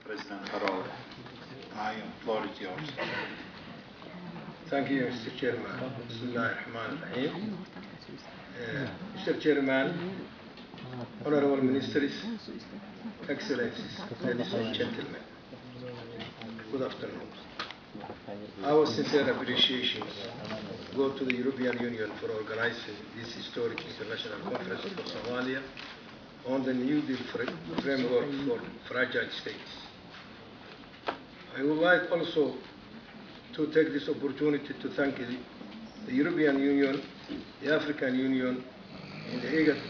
President Faroole. Floor is yours. Thank you, Mr. Chairman. Bismillah ar-Rahman ar-Rahim. Mr. Chairman, Honorable Ministers, Excellencies, ladies and gentlemen, good afternoon. Our sincere appreciations go to the European Union for organizing this historic international conference for Somalia on the New Deal framework for fragile states. I would like also to take this opportunity to thank the European Union, the African Union, and the IGAD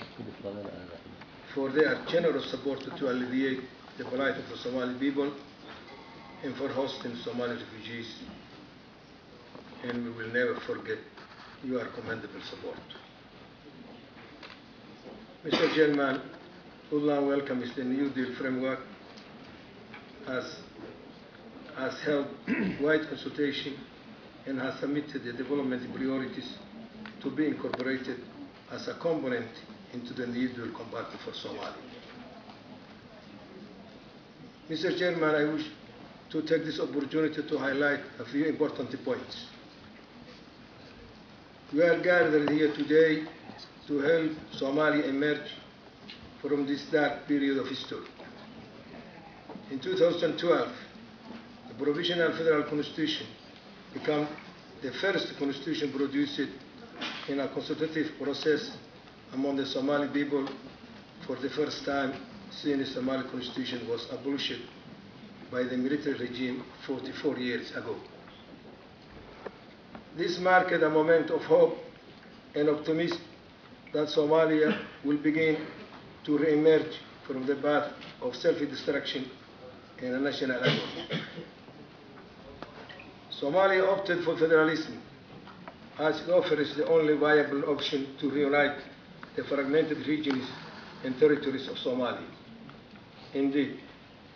for their generous support to alleviate the plight of the Somali people and for hosting Somali refugees. And we will never forget your commendable support. Mr. Chairman, Puntland welcomes the New Deal framework has held wide consultation and has submitted the development priorities to be incorporated as a component into the New Deal compartment for Somalia. Mr. Chairman, I wish to take this opportunity to highlight a few important points. We are gathered here today to help Somalia emerge from this dark period of history. In 2012, the Provisional Federal Constitution became the first constitution produced in a consultative process among the Somali people for the first time since the Somali Constitution was abolished by the military regime 44 years ago. This marked a moment of hope and optimism that Somalia will begin to re-emerge from the path of self-destruction and a national agony. Somalia opted for federalism as it offers the only viable option to reunite the fragmented regions and territories of Somalia. Indeed,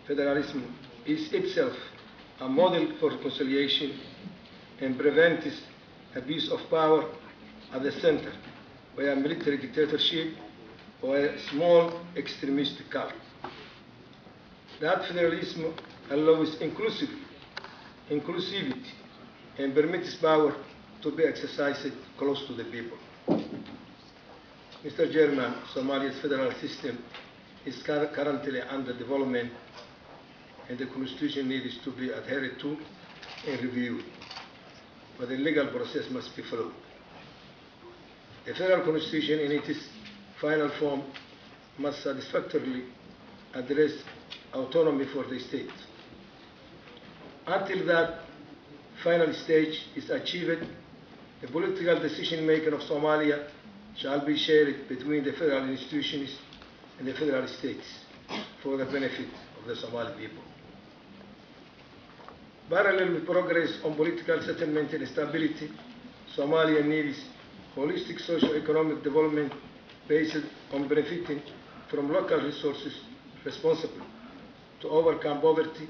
federalism is itself a model for reconciliation and prevents abuse of power at the center by a military dictatorship or a small extremist cult. That federalism allows inclusivity and permits power to be exercised close to the people. Mr. Chairman, Somalia's federal system is currently under development and the constitution needs to be adhered to and reviewed, but the legal process must be followed. The federal constitution in its final form must satisfactorily address autonomy for the state. Until that final stage is achieved, the political decision-making of Somalia shall be shared between the federal institutions and the federal states for the benefit of the Somali people. Parallel with progress on political settlement and stability, Somalia needs holistic socio-economic development based on benefiting from local resources responsible to overcome poverty,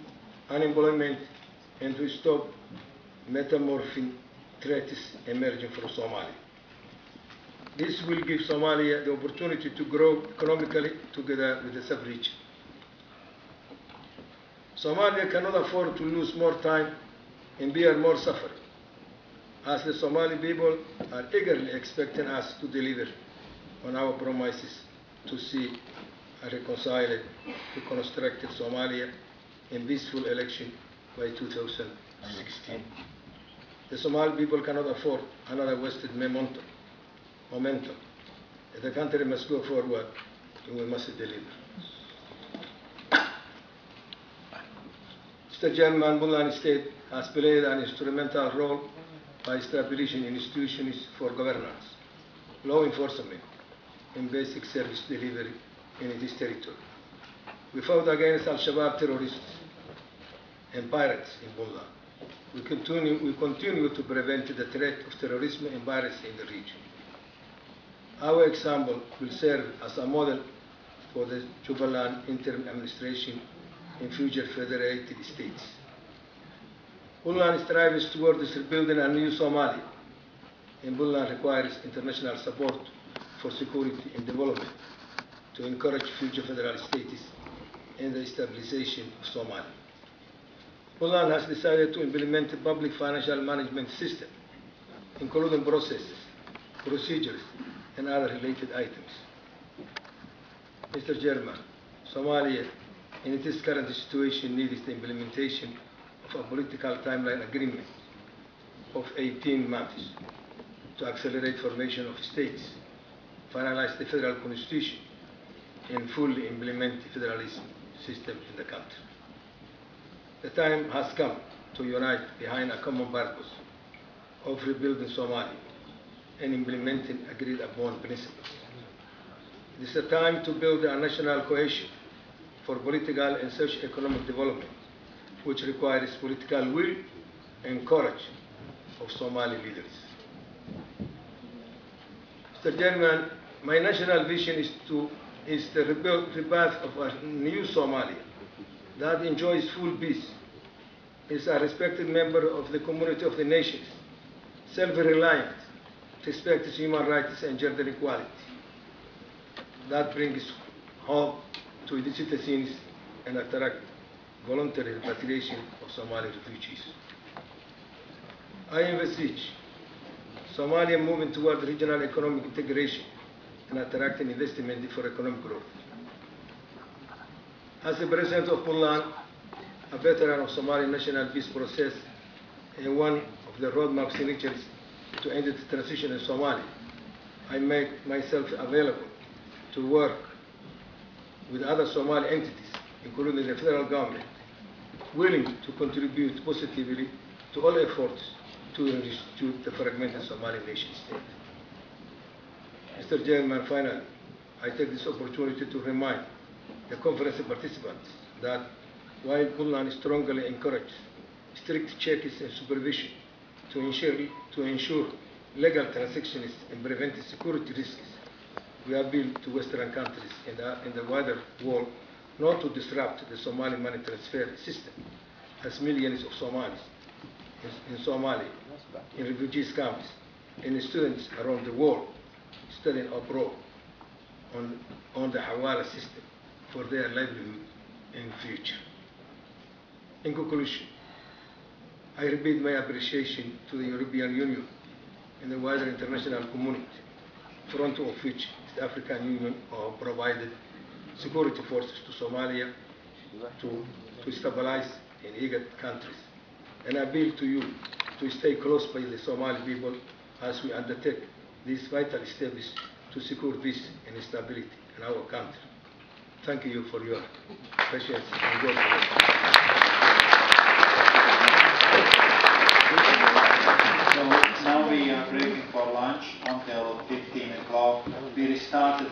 unemployment, and to stop metamorphing threats emerging from Somalia. This will give Somalia the opportunity to grow economically together with the sub-region. Somalia cannot afford to lose more time and bear more suffering, as the Somali people are eagerly expecting us to deliver on our promises to see a reconciled, reconstructed Somalia in peaceful election by 2016. The Somali people cannot afford another wasted momentum. The country must go forward and we must deliver. Mr. Chairman, Puntland State has played an instrumental role by establishing institutions for governance, law enforcement, and basic service delivery in its territory. We fought against Al-Shabaab terrorists and pirates in Puntland. We continue to prevent the threat of terrorism and piracy in the region. Our example will serve as a model for the Jubaland interim administration in future federated states. Puntland strives towards rebuilding a new Somalia, and Puntland requires international support for security and development to encourage future federal states and the stabilization of Somalia. Puntland has decided to implement a public financial management system, including processes, procedures, and other related items. Mr. Chairman, Somalia, in its current situation, needs the implementation of a political timeline agreement of 18 months to accelerate formation of states, finalize the federal constitution, and fully implement the federalism system in the country. The time has come to unite behind a common purpose of rebuilding Somalia and implementing agreed upon principles. It is a time to build a national cohesion for political and socio-economic development, which requires political will and courage of Somali leaders. Mr. Chairman, my national vision is the rebirth of a new Somalia that enjoys full peace, is a respected member of the community of the nations, self-reliant, respects human rights and gender equality, that brings hope to its citizens and attract voluntary repatriation of Somali refugees. I envisage Somalia moving toward regional economic integration and attracting investment for economic growth. As the President of Puntland, a veteran of Somali national peace process, and one of the roadmap signatories to end the transition in Somalia, I make myself available to work with other Somali entities, including the federal government, willing to contribute positively to all efforts to institute the fragmented Somali nation state. Mr. Chairman, finally, I take this opportunity to remind the conference participants that while Puntland strongly encourages strict checks and supervision to ensure legal transactions and prevent security risks, we appeal to Western countries and the wider world not to disrupt the Somali money transfer system, as millions of Somalis in Somalia, in refugee camps, and students around the world studying abroad on the Hawala system for their livelihood and future. In conclusion, I repeat my appreciation to the European Union and the wider international community, front of which the African Union have provided security forces to Somalia to stabilize in IGAD countries, and appeal to you to stay close by the Somali people as we undertake these vital steps to secure peace and stability in our country. Thank you for your patience and God bless. So now we are breaking for lunch until 15 o'clock. We restarted